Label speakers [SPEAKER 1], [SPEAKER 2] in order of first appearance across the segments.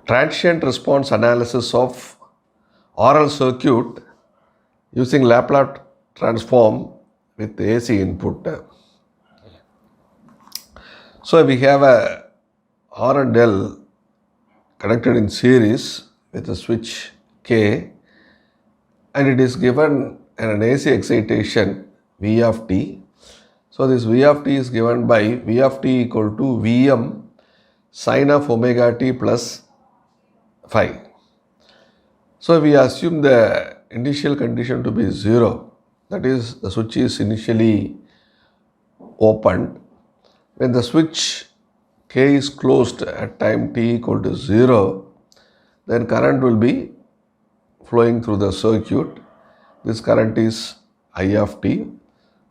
[SPEAKER 1] transient response analysis of RL circuit using Laplace transform with AC input. So we have a R and L connected in series with a switch K, and it is given an AC excitation V of t. So this V of t is given by V of t equal to Vm sine of omega t plus phi. So we assume the initial condition to be 0, that is the switch is initially opened. When the switch K is closed at time t equal to 0, then current will be flowing through the circuit. This current is I of t,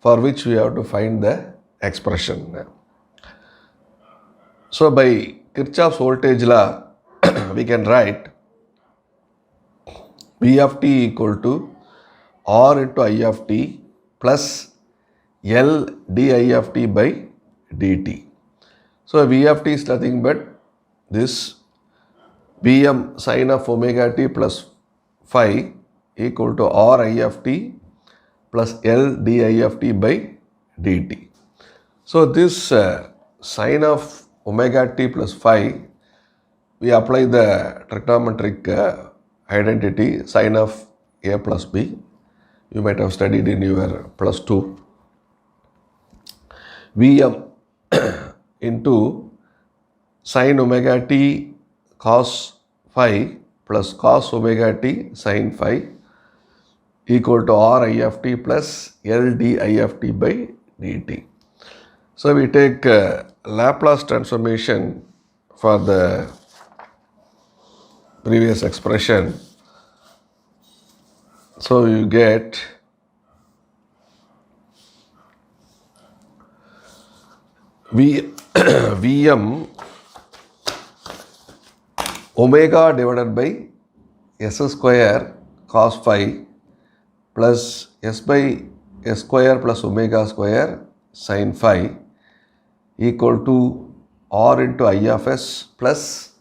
[SPEAKER 1] for which we have to find the expression. So by Kirchhoff's voltage law, we can write V of t equal to R into I of t plus L di of t by dt. So V of t is nothing but this Vm sine of omega t plus phi equal to R I of t plus L di of t by dt. So this sine of omega t plus phi, we apply the trigonometric identity sine of a plus b. You might have studied in your plus 2. Vm into sine omega t cos phi plus cos omega t sin phi equal to R I of t plus L di of t by dt. So we take Laplace transformation for the previous expression. So you get Vm omega divided by s square cos phi plus s by s square plus omega square sin phi equal to R into I of s plus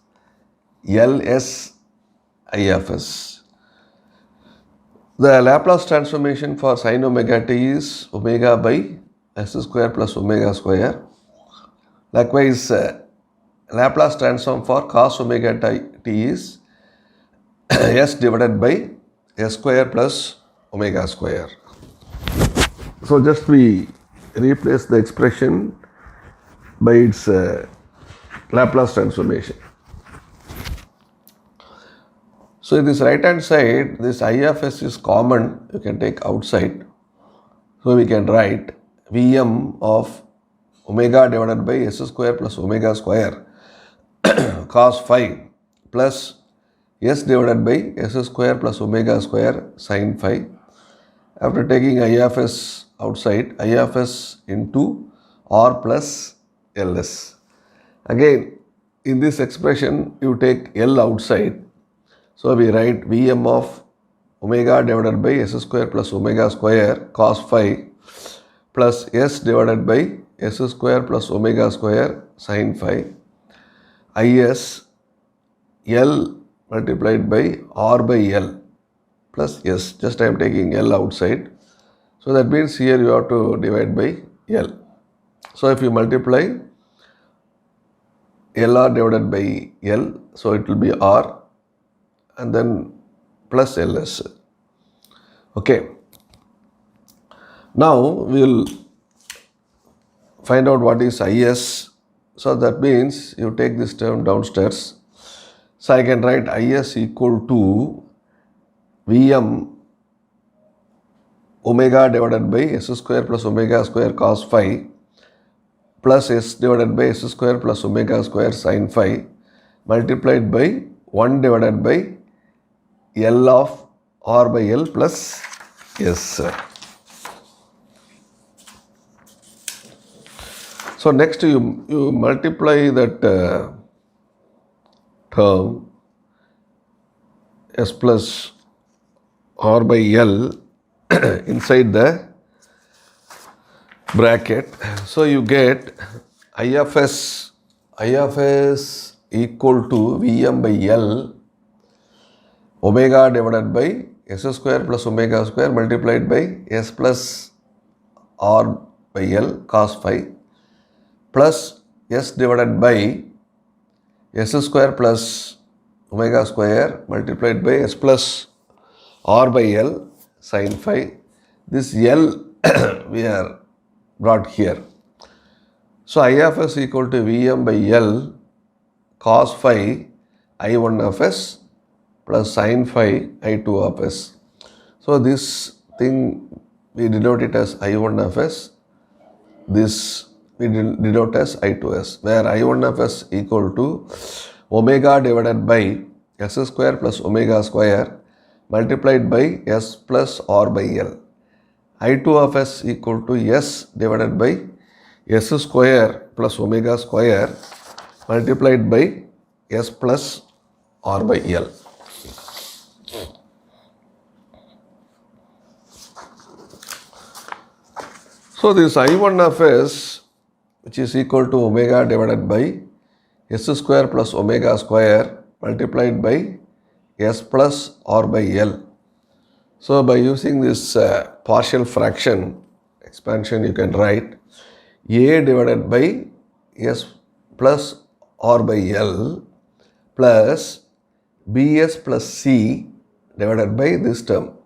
[SPEAKER 1] Ls I of s. The Laplace transformation for sin omega t is omega by s square plus omega square. Likewise, Laplace transform for cos omega t is s divided by s square plus omega square. So just we replace the expression by its Laplace transformation. So in this right hand side, this I of s is common, you can take outside. So we can write Vm of omega divided by s square plus omega square cos phi plus s divided by s square plus omega square sin phi. After taking I of s outside, I of s into R plus Ls. Again, in this expression, you take L outside. So we write Vm of omega divided by s square plus omega square cos phi plus s divided by s square plus omega square sin phi is L multiplied by R by L plus S. Just I am taking L outside. So that means here you have to divide by L. So if you multiply Lr divided by L, so it will be R and then plus Ls. Okay. Now we will find out what is Is. So that means you take this term downstairs. So I can write Is equal to Vm omega divided by s square plus omega square cos phi plus s divided by s square plus omega square sin phi multiplied by 1 divided by L of R by L plus S. So next you multiply that term S plus R by L inside the bracket. So you get I of s equal to Vm by L omega divided by S square plus omega square multiplied by S plus R by L cos phi plus S divided by S square plus omega square multiplied by S plus R by L sin phi. This L we are brought here. So I of s equal to Vm by L cos phi I1 of s plus sin phi I2 of s. So this thing we denote it as I1 of s. This we denote as I2s, where I1 of s equal to omega divided by S square plus omega square multiplied by S plus R by L. I2 of s equal to S divided by S square plus omega square multiplied by S plus R by L. So this I1 of s, which is equal to omega divided by S square plus omega square multiplied by S plus R by L. So by using this partial fraction expansion, you can write A divided by S plus R by L plus Bs plus C divided by this term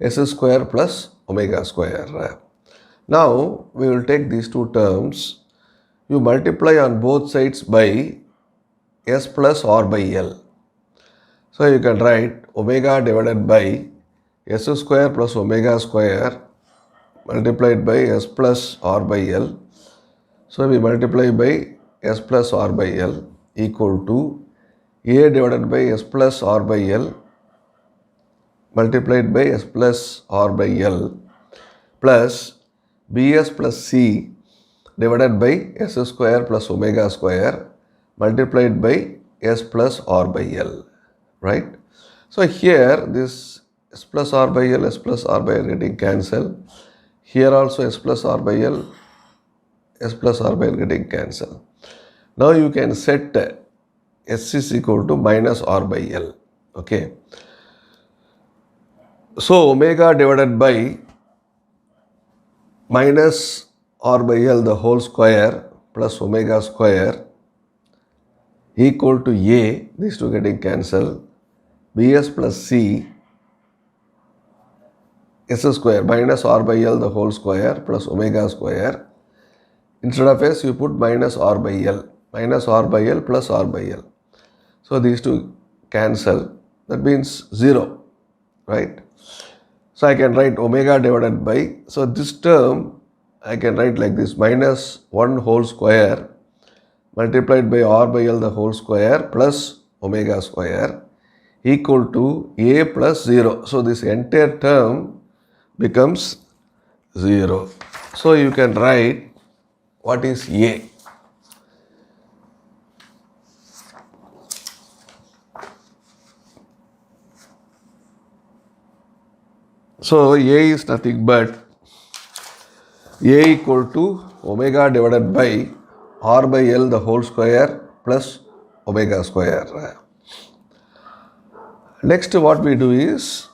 [SPEAKER 1] S square plus omega square. Now we will take these two terms. You multiply on both sides by S plus R by L. So you can write omega divided by S square plus omega square multiplied by S plus R by L. So we multiply by S plus R by L equal to A divided by S plus R by L multiplied by S plus R by L plus Bs plus C divided by S square plus omega square multiplied by S plus R by L, right? So here this S plus R by L, S plus R by L getting cancelled. Here also S plus R by L, S plus R by L getting cancelled. Now you can set S is equal to minus R by L, okay? So omega divided by minus R by L the whole square plus omega square equal to A, these two getting cancelled, Bs plus C S square minus R by L the whole square plus omega square. Instead of S you put minus R by L, minus R by L plus R by L. So these two cancel, that means 0, right? So I can write omega divided by, so this term I can write like this, minus 1 whole square multiplied by R by L the whole square plus omega square equal to A plus 0. So this entire term becomes 0. So you can write what is A. So A is nothing but A equal to omega divided by R by L the whole square plus omega square. Next what we do is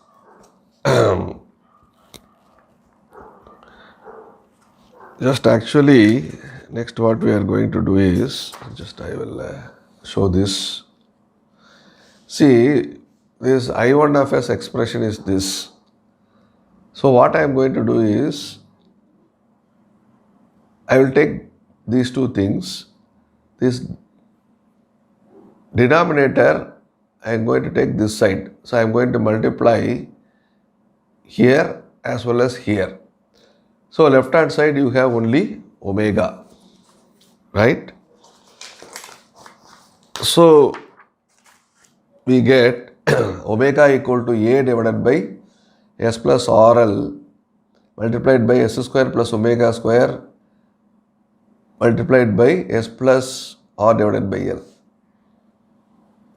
[SPEAKER 1] just actually next what we are going to do is just I will show this. See, this I1 of s expression is this. So what I am going to do is I will take these two things. This denominator I am going to take this side. So I am going to multiply here as well as here. So left hand side you have only omega, right? So we get omega equal to A divided by S plus RL multiplied by S square plus omega square multiplied by S plus R divided by L.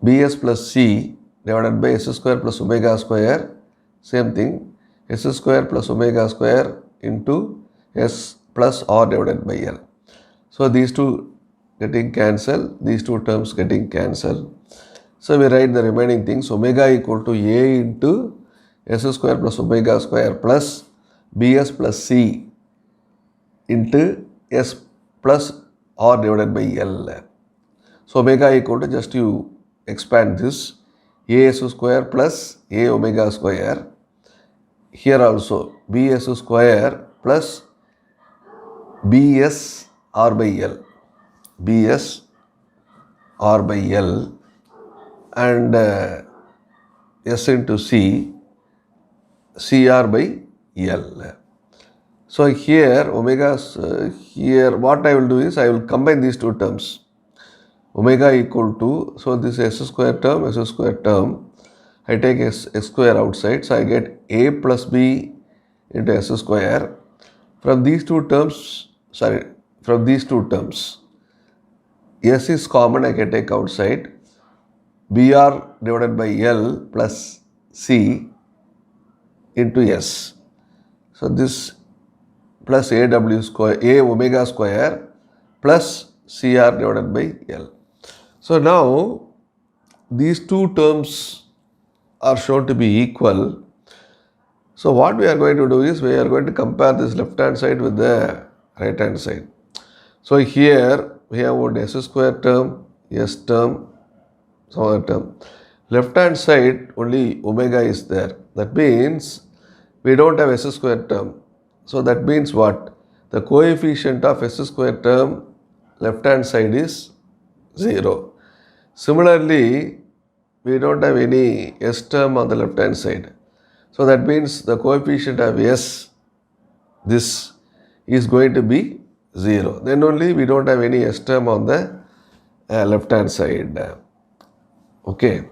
[SPEAKER 1] Bs plus C divided by S square plus omega square, same thing, S square plus omega square into S plus R divided by L. So these two getting cancelled, these two terms getting cancelled. So we write the remaining things, omega equal to A into S square plus omega square plus Bs plus C into S plus R divided by L. So omega equal to, just you expand this, A S square plus A omega square. Here also Bs square plus Bs R by L. Bs R by L and S into C, CR by L. So here omega, here what I will do is I will combine these two terms. Omega equal to, so this S square term, I take S square outside, so I get A plus B into S square. From these two terms, S is common, I can take outside. BR divided by L plus C into S. So this plus AW square, A omega square plus CR divided by L. So now these two terms are shown to be equal. So what we are going to do is we are going to compare this left hand side with the right hand side. So here we have one S square term, S term, some other term. Left hand side only omega is there. That means we don't have S square term. So that means what? The coefficient of S square term left hand side is 0. Similarly, we don't have any S term on the left hand side. So that means the coefficient of S, this is going to be 0. Then only we don't have any S term on the left hand side. Okay.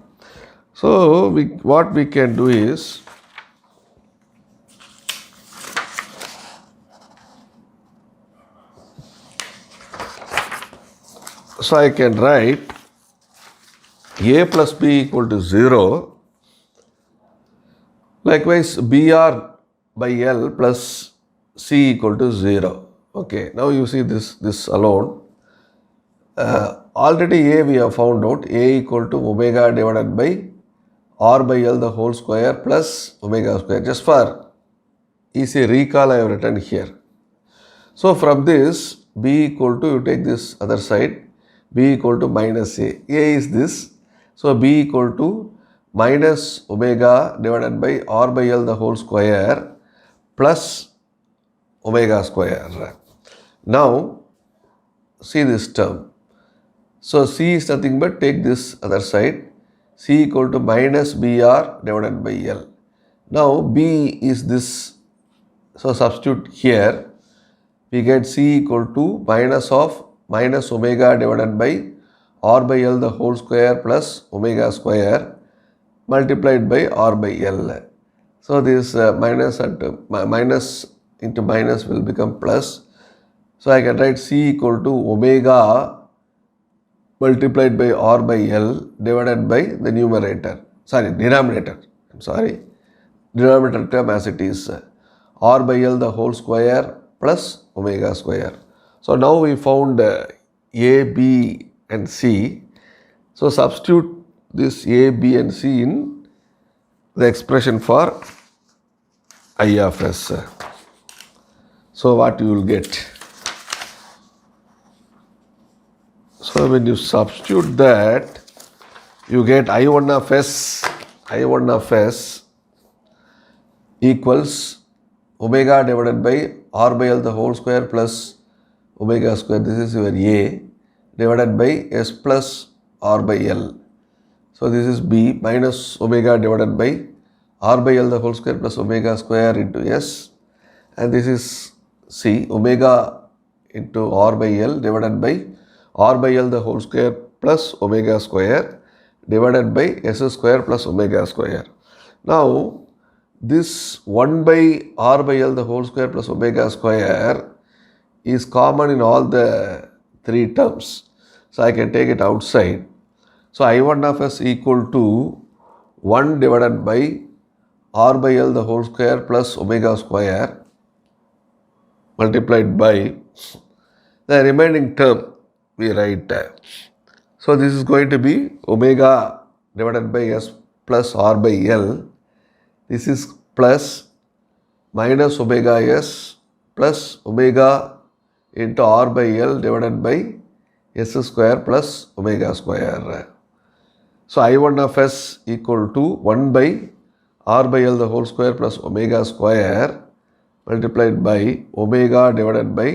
[SPEAKER 1] So what we can do is, so I can write A plus B equal to 0. Likewise, BR by L plus C equal to 0. Okay, now you see this alone. Already A we have found out, A equal to omega divided by R by L the whole square plus omega square. Just for easy recall I have written here. So from this, B equal to, you take this other side, B equal to minus A. A is this. So B equal to minus omega divided by R by L the whole square plus omega square. Now see this term. So C is nothing but, take this other side, C equal to minus BR divided by L. Now B is this, so substitute here, we get C equal to minus of minus omega divided by R by L the whole square plus omega square multiplied by R by L. So this minus into minus will become plus. So I can write C equal to omega multiplied by R by L divided by the denominator term as it is, R by L the whole square plus omega square. So now we found A, B and C. So substitute this A, B and C in the expression for I of S. So what you will get? So when you substitute that, you get I1 of S equals omega divided by R by L the whole square plus omega square, this is your A, divided by S plus R by L. So this is B minus omega divided by R by L the whole square plus omega square into S, and this is C, omega into R by L divided by R by L the whole square plus omega square divided by S square plus omega square. Now this 1 by R by L the whole square plus omega square is common in all the three terms. So I can take it outside. So I1 of S equal to 1 divided by R by L the whole square plus omega square multiplied by the remaining term, we write. So this is going to be omega divided by S plus R by L. This is plus minus omega S plus omega into R by L divided by S square plus omega square. So I1 of S equal to 1 by R by L the whole square plus omega square multiplied by omega divided by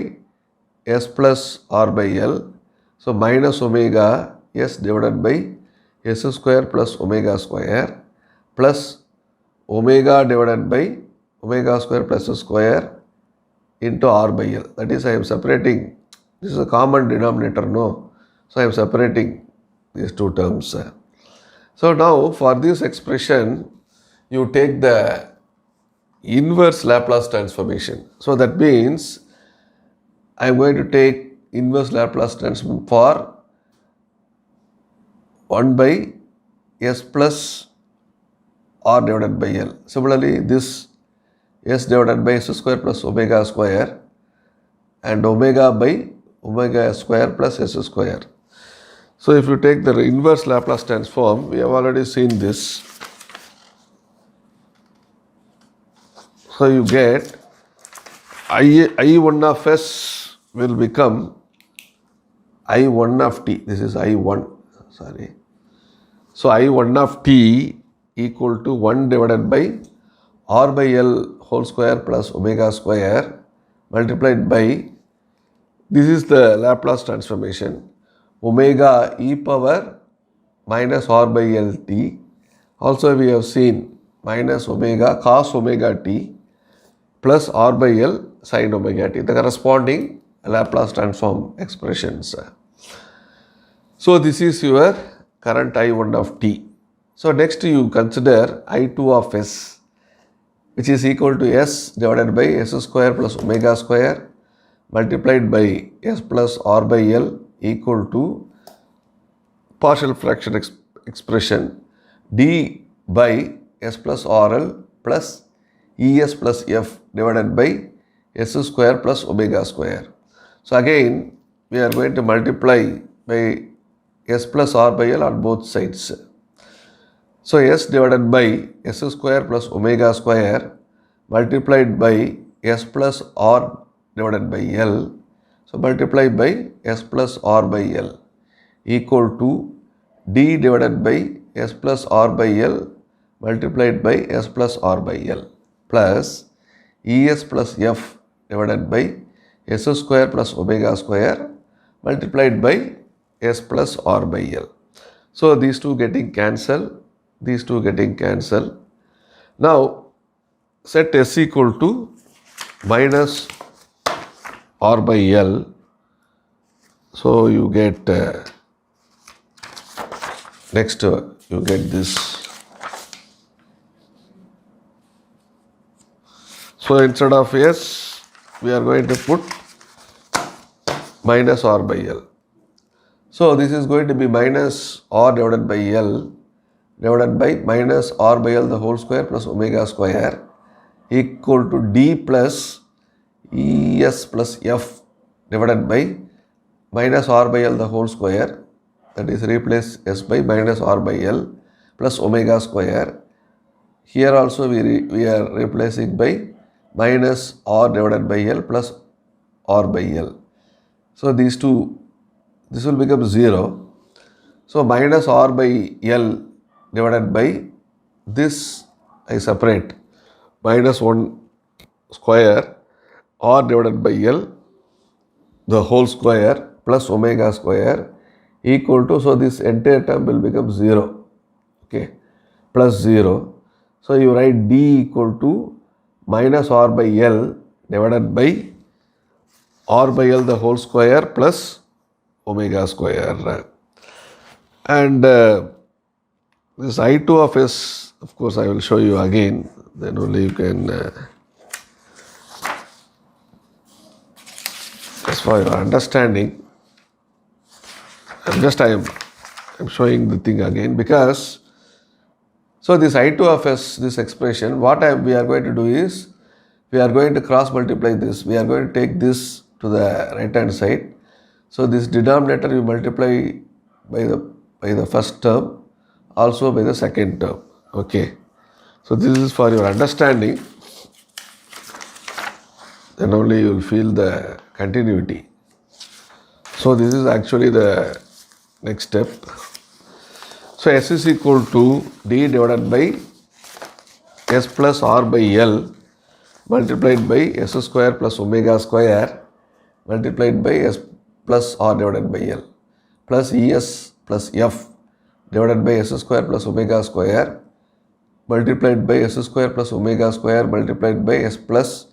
[SPEAKER 1] S plus R by L. So minus omega S divided by S square plus omega square plus omega divided by omega square plus square into R by L. That is, I am separating. This is a common denominator, no? So I am separating these two terms. So now for this expression, you take the inverse Laplace transformation. So that means I am going to take inverse Laplace transform for 1 by S plus R divided by L. Similarly, this S divided by S square plus omega square and omega by omega square plus S square. So if you take the inverse Laplace transform, we have already seen this. So you get I1 of S will become I1 of t. This is I1, sorry. So I1 of t equal to 1 divided by R by L whole square plus omega square multiplied by, this is the Laplace transformation, omega e power minus R by L t. Also we have seen minus omega cos omega t plus R by L sin omega t, the corresponding Laplace transform expressions. So this is your current I1 of t. So next you consider I2 of S, which is equal to S divided by S square plus omega square multiplied by S plus R by L equal to partial fraction expression d by S plus RL plus ES plus F divided by S square plus omega square. So again we are going to multiply by S plus R by L on both sides. So S divided by S square plus omega square multiplied by S plus R divided by L. So multiply by S plus R by L equal to d divided by S plus R by L multiplied by S plus R by L plus ES plus F divided by S square plus omega square multiplied by S plus R by L. So these two getting cancelled, these two getting cancelled. Now set S equal to minus R by L. So you get next you get this. So instead of S, we are going to put minus R by L. So this is going to be minus R divided by L divided by minus R by L the whole square plus omega square equal to d plus ES plus F divided by minus R by L the whole square, that is replace S by minus R by L plus omega square. Here also we are replacing by minus R divided by L plus R by L. So these two, this will become 0. So minus R by L divided by this I separate minus 1 square R divided by L the whole square plus omega square equal to, so this entire term will become 0, okay, plus 0. So you write d equal to minus R by L divided by R by L the whole square plus omega square. And this I2 of S, of course I will show you again, then only you can, just for your understanding, just I am showing the thing again, because so this I2 of S, this expression, what we are going to do is, we are going to cross multiply this, we are going to take this to the right hand side. So this denominator you multiply by the first term, also by the second term. Okay. So this is for your understanding. Then only you will feel the continuity. So this is actually the next step. So S is equal to D divided by S plus R by L multiplied by S square plus omega square multiplied by S plus R divided by L plus ES plus F divided by S square plus omega square multiplied by S square plus omega square multiplied by S plus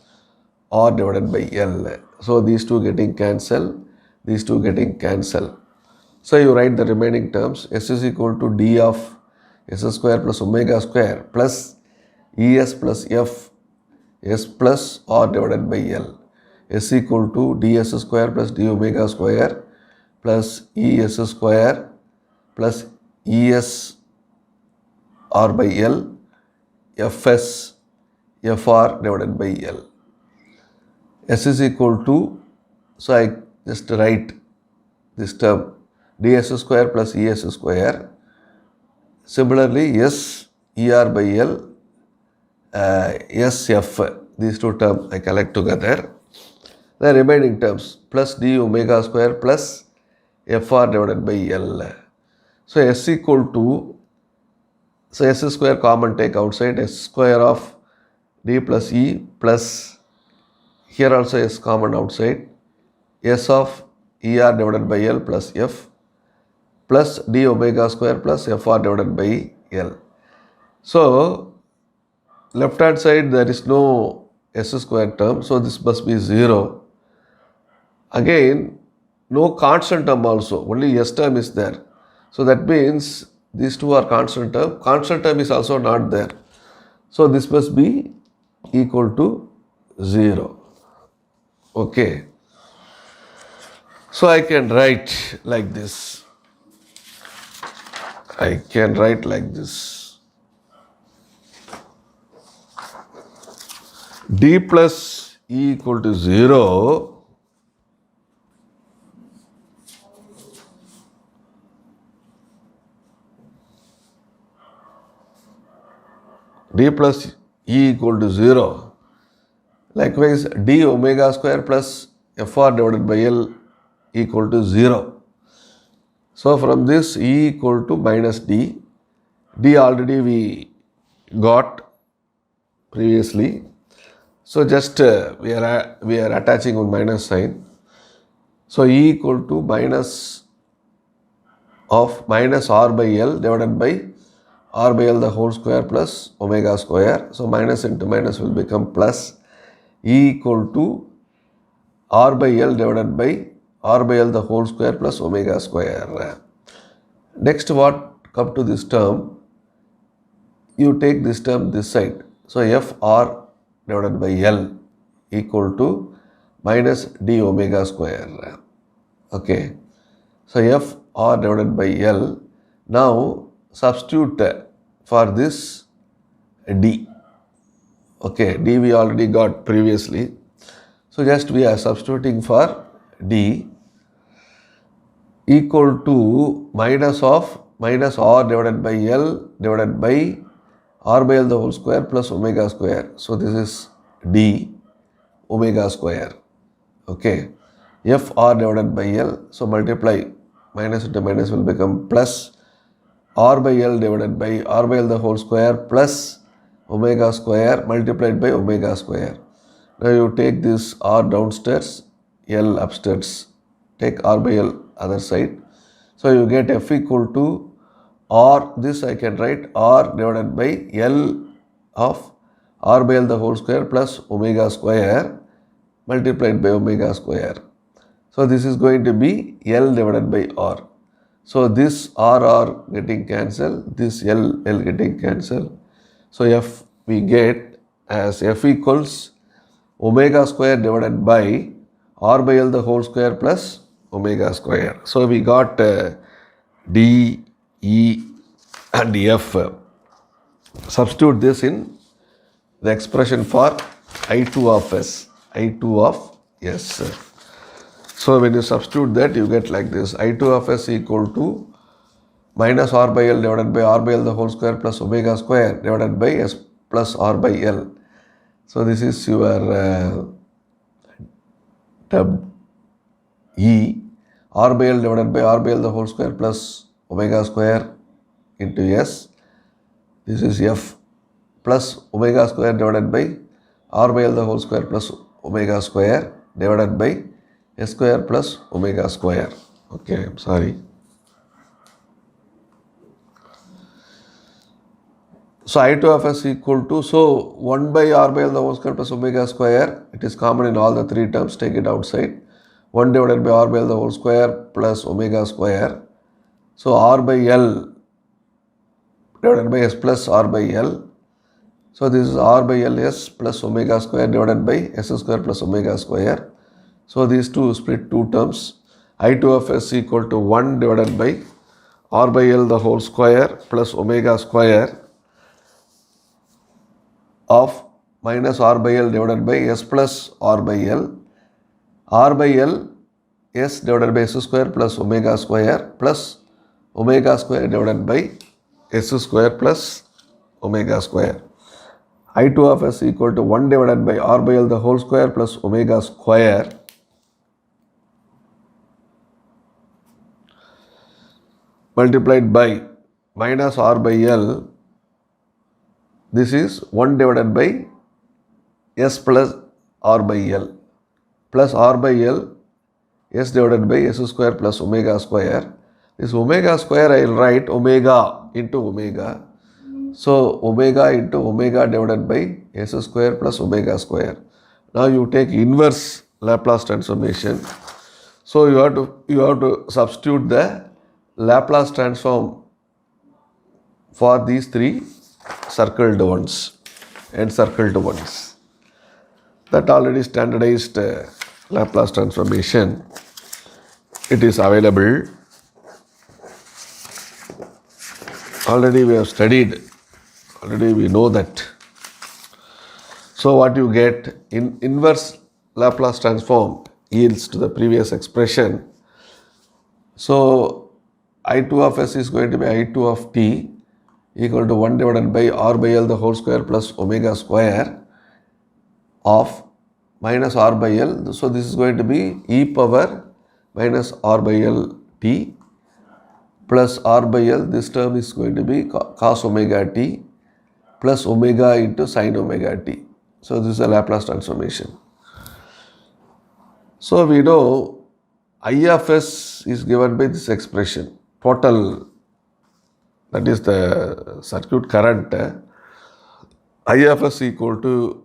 [SPEAKER 1] R divided by L. So these two getting cancelled, these two getting cancelled. So you write the remaining terms. S is equal to D of S square plus omega square plus ES plus F S plus R divided by L. S equal to ds square plus d omega square plus es square plus es r by L fs fr divided by L. S is equal to, so I just write this term ds square plus es square. Similarly, s er by L, sf, these two terms I collect together. The remaining terms plus d omega square plus fr divided by L. So s equal to, so s square common take outside, s square of d plus e plus, here also s common outside, s of er divided by L plus f plus d omega square plus fr divided by L. So left hand side there is no s square term, so this must be 0. Again, no constant term also, only s term is there. So that means these two are constant term. Constant term is also not there. So this must be equal to 0. Okay. So I can write like this. I can write like this. D plus E equal to 0. D plus E equal to 0. Likewise, d omega square plus fr divided by L equal to 0. So from this E equal to minus d. D already we got previously. So just we are attaching one minus sign. So E equal to minus of minus r by L divided by r by L the whole square plus omega square. So minus into minus will become plus. E equal to r by L divided by r by L the whole square plus omega square. Next what come to this term, you take this term this side. So fr divided by L equal to minus d omega square. Okay. So fr divided by L. Now substitute for this d. Okay, d we already got previously. So just we are substituting for d equal to minus of minus r divided by L divided by r by L the whole square plus omega square. So this is d omega square. Okay, fr divided by L. So multiply minus into minus will become plus r by L divided by r by L the whole square plus omega square multiplied by omega square. Now you take this r downstairs, L upstairs. Take r by L other side. So you get f equal to r, this I can write r divided by L of r by L the whole square plus omega square multiplied by omega square. So this is going to be L divided by r. So this r getting cancelled, this L getting cancelled. So f we get as f equals omega square divided by r by L the whole square plus omega square. So we got d, e and f. Substitute this in the expression for I2 of s. I2 of s. So when you substitute that, you get like this. I2 of s equal to minus r by l divided by r by l the whole square plus omega square divided by s plus r by l. So this is your term E, r by l divided by r by l the whole square plus omega square into s. This is f plus omega square divided by r by l the whole square plus omega square divided by s square plus omega square. Okay, I'm sorry. So I2 of s equal to, so 1 by r by l the whole square plus omega square, it is common in all the three terms, take it outside. 1 divided by r by l the whole square plus omega square. So r by l divided by s plus r by l. So this is r by l s plus omega square divided by s square plus omega square. So these two split two terms. I2 of s equal to 1 divided by r by l the whole square plus omega square of minus r by l divided by s plus r by l. R by l s divided by s square plus omega square plus omega square divided by s square plus omega square. I2 of s equal to 1 divided by r by l the whole square plus omega square multiplied by minus r by l. This is 1 divided by s plus r by l plus r by l s divided by s square plus omega square. This omega square I will write omega into omega. So omega into omega divided by s square plus omega square. Now you take inverse Laplace transformation. So you have to substitute the Laplace transform for these three circled ones and circled ones. That already standardized Laplace transformation. It is available. Already we have studied. Already we know that. So what you get in inverse Laplace transform yields to the previous expression. So I2 of s is going to be I2 of t equal to 1 divided by r by l the whole square plus omega square of minus r by l. So this is going to be e power minus r by l t plus r by l. This term is going to be cos omega t plus omega into sin omega t. So this is a Laplace transformation. So we know I of s is given by this expression. Total, that is the circuit current, I of s equal to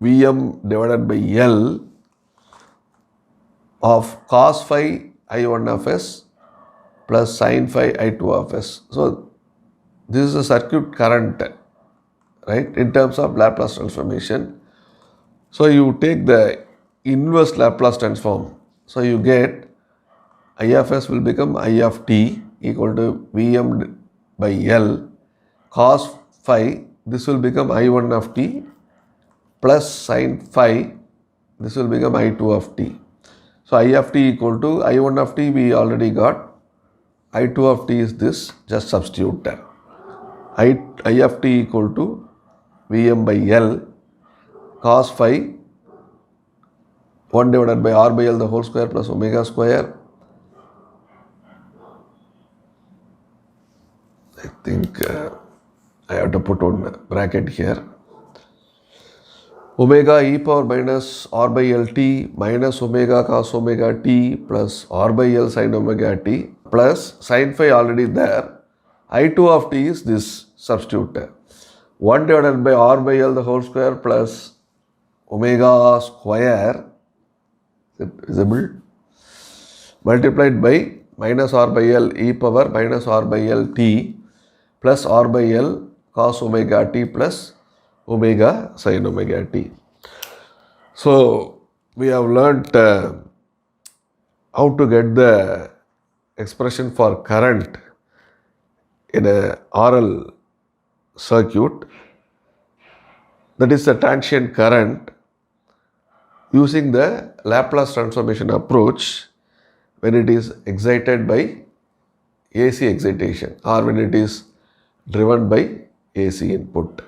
[SPEAKER 1] Vm divided by L of cos phi I1 of s plus sin phi I2 of s. So this is the circuit current, right, in terms of Laplace transformation. So you take the inverse Laplace transform. So you get I of s will become I of t equal to Vm by L cos phi. This will become I1 of t plus sin phi. This will become I2 of t. So I of t equal to I1 of t we already got. I2 of t is this. Just substitute that. I of t equal to Vm by L cos phi 1 divided by r by l the whole square plus omega square. I think I have to put one bracket here. Omega e power minus r by l t minus omega cos omega t plus r by l sin omega t plus sin phi already there. I2 of t is this, substitute. 1 divided by r by l the whole square plus omega square, is it visible? Multiplied by minus r by l e power minus r by l t plus r by l cos omega t plus omega sin omega t. So we have learnt how to get the expression for current in a RL circuit, that is the transient current. using the Laplace transformation approach when it is excited by AC excitation or when it is driven by AC input.